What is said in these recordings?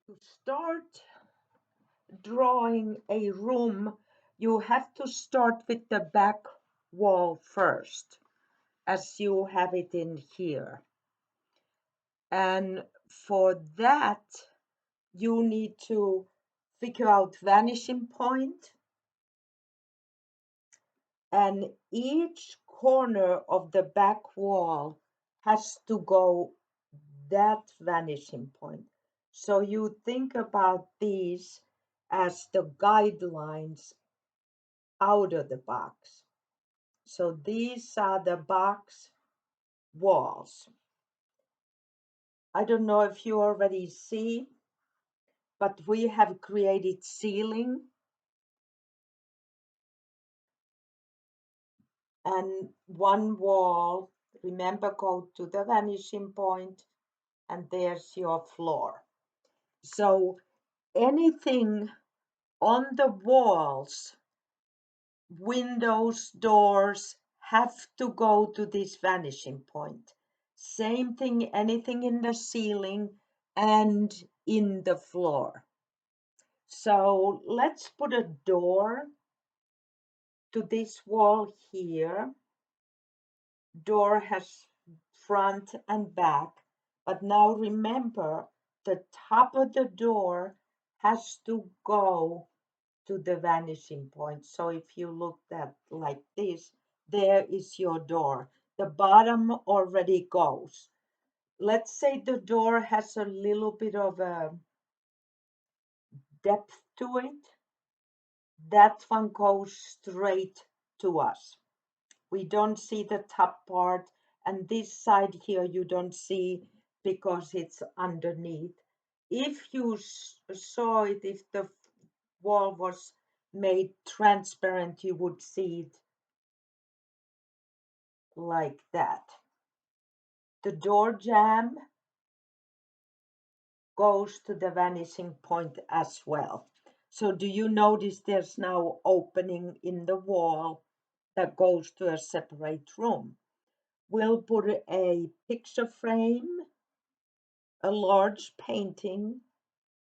To start drawing a room, you have to start with the back wall first, as you have it in here. And for that, you need to figure out vanishing point, and each corner of the back wall has to go that vanishing point. So you think about these as the guidelines out of the box. So these are the box walls. I don't know if you already see, but we have created ceiling and one wall. Remember, go to the vanishing point, and there's your floor. So anything on the walls, windows, doors, have to go to this vanishing point. Same thing, anything in the ceiling and in the floor. So let's put a door to this wall here. Door has front and back, but now remember the top of the door has to go to the vanishing point. So if you look at like this, there is your door. The bottom already goes. Let's say the door has a little bit of a depth to it. That one goes straight to us. We don't see the top part, and this side here you don't see because it's underneath. If you saw it, if the wall was made transparent, you would see it like that. The door jamb goes to the vanishing point as well. So do you notice there's now opening in the wall that goes to a separate room? We'll put a picture frame, a large painting,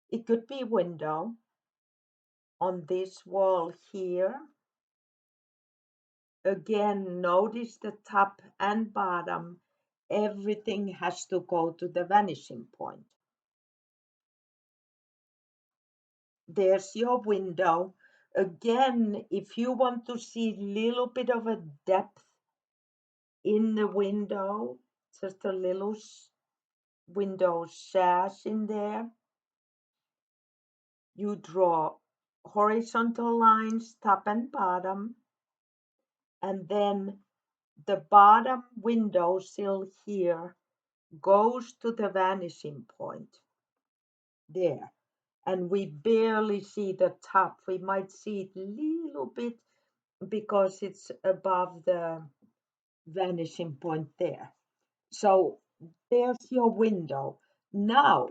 it could be window, on this wall here. Again, notice the top and bottom, everything has to go to the vanishing point. There's your window. Again, if you want to see a little bit of a depth in the window, just a little window sash in there, you draw horizontal lines, top and bottom, and then the bottom window sill here goes to the vanishing point there. And we barely see the top. We might see it a little bit because it's above the vanishing point there. So there's your window. Now,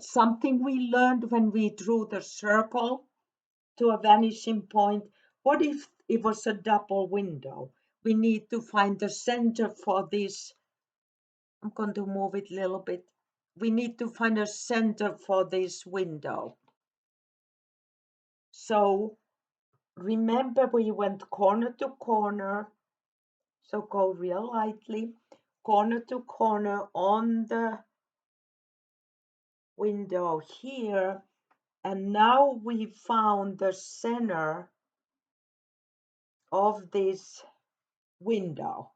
something we learned when we drew the circle to a vanishing point, what if it was a double window? We need to find the center for this. I'm going to move it a little bit. We need to find a center for this window. So remember we went corner to corner. So go real lightly, corner to corner on the window here. And now we found the center of this window.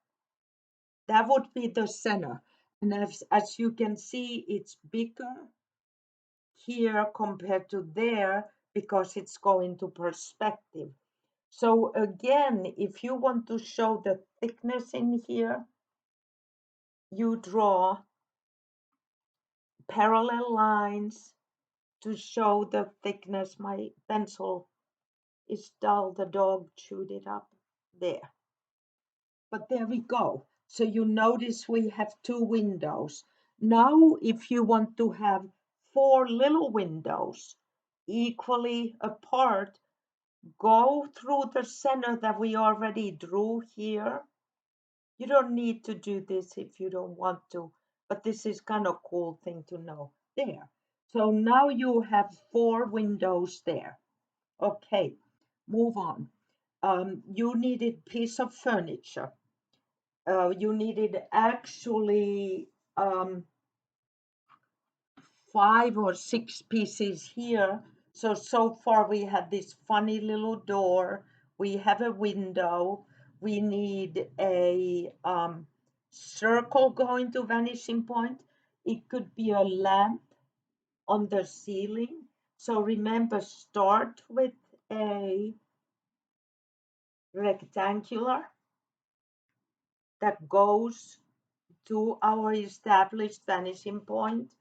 That would be the center. And as you can see, it's bigger here compared to there because it's going to perspective. So again, if you want to show the thickness in here, you draw parallel lines to show the thickness. My pencil is dull, the dog chewed it up there. But there we go. So you notice we have two windows. Now, if you want to have four little windows equally apart, go through the center that we already drew here. You don't need to do this if you don't want to, but this is kind of cool thing to know there. So now you have 4 windows there. Okay, move on. You needed piece of furniture. You needed actually 5 or 6 pieces here. So far we had this funny little door. We have a window. We need a circle going to vanishing point. It could be a lamp on the ceiling. So remember, start with a rectangular that goes to our established vanishing point,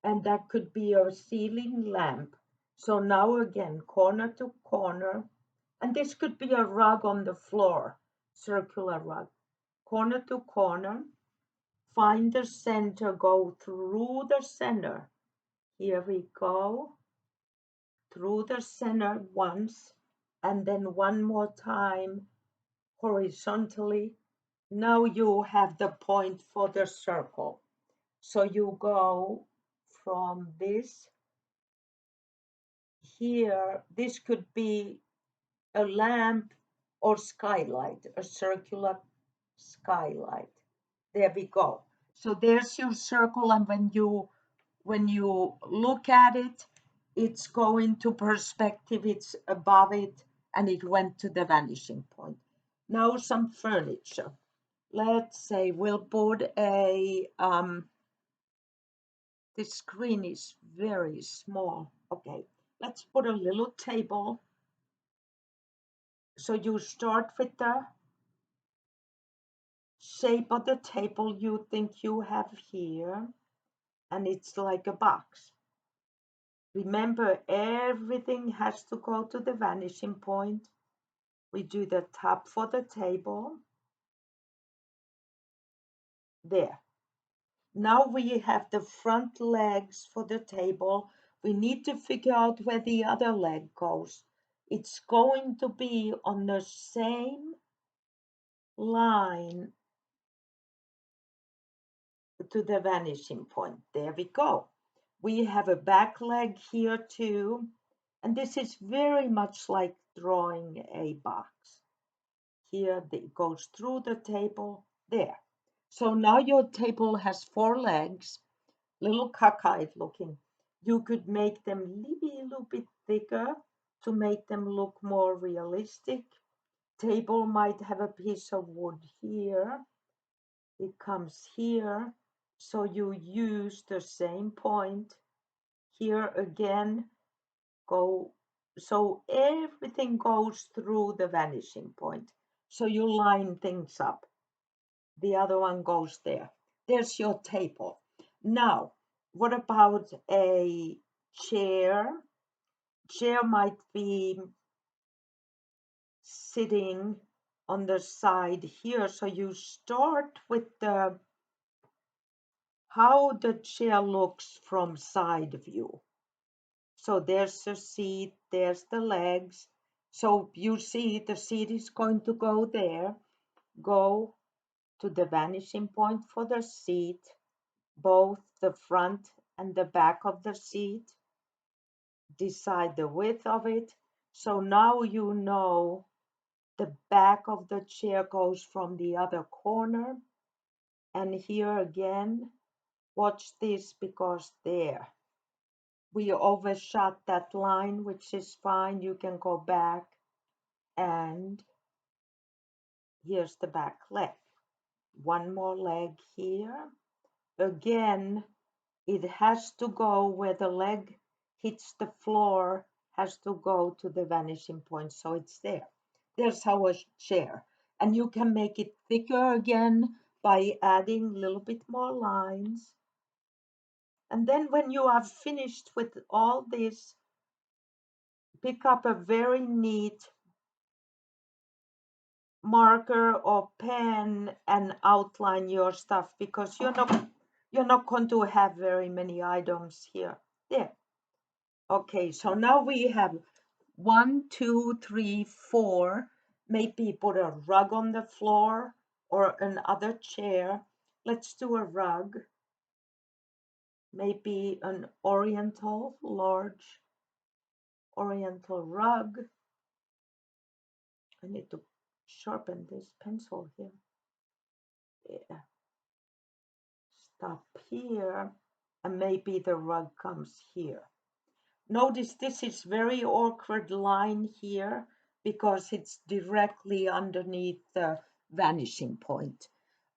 and that could be a ceiling lamp. So now again, corner to corner, and this could be a rug on the floor, circular rug. Corner to corner, find the center, go through the center. Here we go, through the center once, and then one more time horizontally. Now you have the point for the circle. So you go from this here. This could be a lamp or skylight, a circular skylight. There we go. So there's your circle, and when you look at it, it's going to perspective, it's above it, and it went to the vanishing point. Now some furniture. Let's say we'll put a this screen is very small. Okay, let's put a little table. So you start with the shape of the table you think you have here, and it's like a box. Remember, everything has to go to the vanishing point. We do the top for the table. There. Now we have the front legs for the table. We need to figure out where the other leg goes. It's going to be on the same line to the vanishing point. There we go. We have a back leg here too. And this is very much like drawing a box. Here it goes through the table. There. So now your table has 4 legs, little cockeyed looking. You could make them maybe a little bit thicker to make them look more realistic. Table might have a piece of wood here. It comes here. So you use the same point. Here again, go. So everything goes through the vanishing point. So you line things up. The other one goes there. There's your table. Now, what about a chair? Chair might be sitting on the side here. So you start with the how the chair looks from side view. So there's the seat, there's the legs. So you see the seat is going to go there. Go to the vanishing point for the seat, both the front and the back of the seat. Decide the width of it. So now you know the back of the chair goes from the other corner. And here again, watch this because there. We overshot that line, which is fine. You can go back, and here's the back leg. One more leg here. Again, it has to go where the leg hits the floor, has to go to the vanishing point, so it's there. There's our chair. And you can make it thicker again by adding a little bit more lines. And then when you are finished with all this, pick up a very neat marker or pen and outline your stuff, because you're not going to have very many items here. There. Okay, so now we have 1, 2, 3, 4. Maybe put a rug on the floor or another chair. Let's do a rug. maybe an oriental, large oriental rug. I need to sharpen this pencil here. Yeah. Stop here, and maybe the rug comes here. Notice this is very awkward line here because it's directly underneath the vanishing point.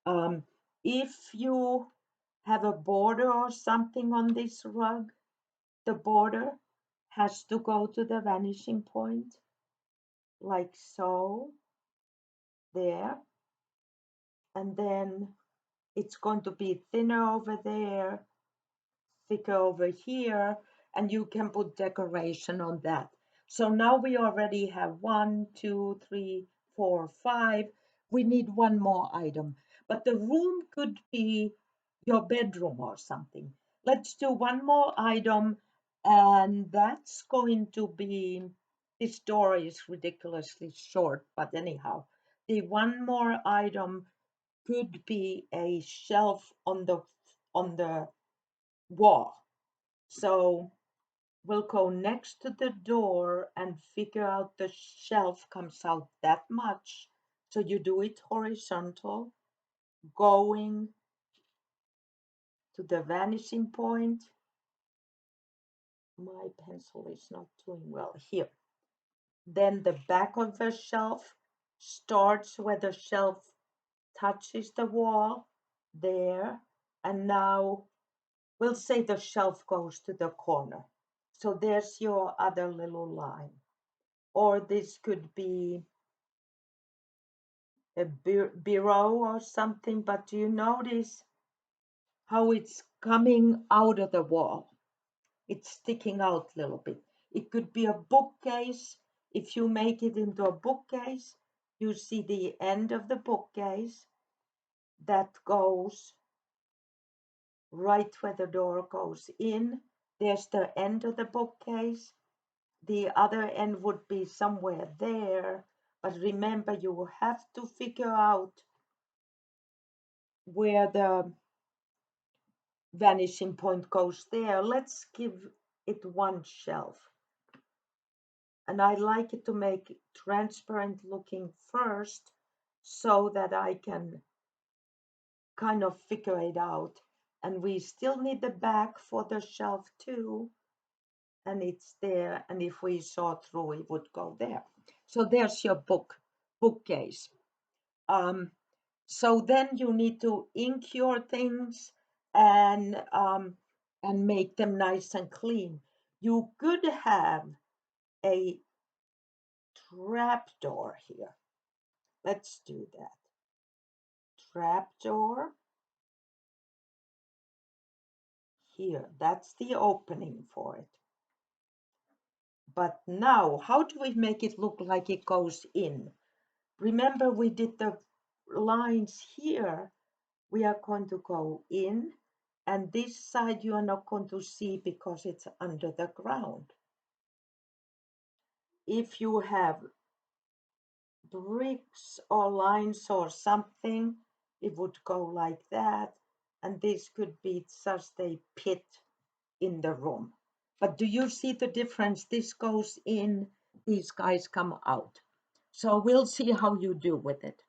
Um, if you have a border or something on this rug, the border has to go to the vanishing point, like so, there, and then it's going to be thinner over there, thicker over here, and you can put decoration on that. So now we already have 1, 2, 3, 4, 5. We need one more item, but the room could be your bedroom or something. Let's do one more item, and that's going to be, this story is ridiculously short, but anyhow, the one more item could be a shelf on the wall. So we'll go next to the door and figure out the shelf comes out that much. So you do it horizontal, going to the vanishing point. My pencil is not doing well here. Then the back of the shelf starts where the shelf touches the wall, there. And now we'll say the shelf goes to the corner. So there's your other little line. Or this could be a bureau or something, but do you notice how it's coming out of the wall? It's sticking out a little bit. It could be a bookcase. If you make it into a bookcase, you see the end of the bookcase that goes right where the door goes in. There's the end of the bookcase. The other end would be somewhere there. But remember, you have to figure out where the vanishing point goes there. Let's give it one shelf. And I like it to make it transparent looking first so that I can kind of figure it out. And we still need the back for the shelf too. And it's there. And if we saw through, it would go there. So there's your bookcase. So then you need to ink your things and make them nice and clean. You could have a trapdoor here. Let's do that. Trapdoor here. That's the opening for it. But now, how do we make it look like it goes in? Remember, we did the lines here. We are going to go in, and this side you are not going to see because it's under the ground. If you have bricks or lines or something, it would go like that, and this could be just a pit in the room. But do you see the difference? This goes in, these guys come out. So we'll see how you do with it.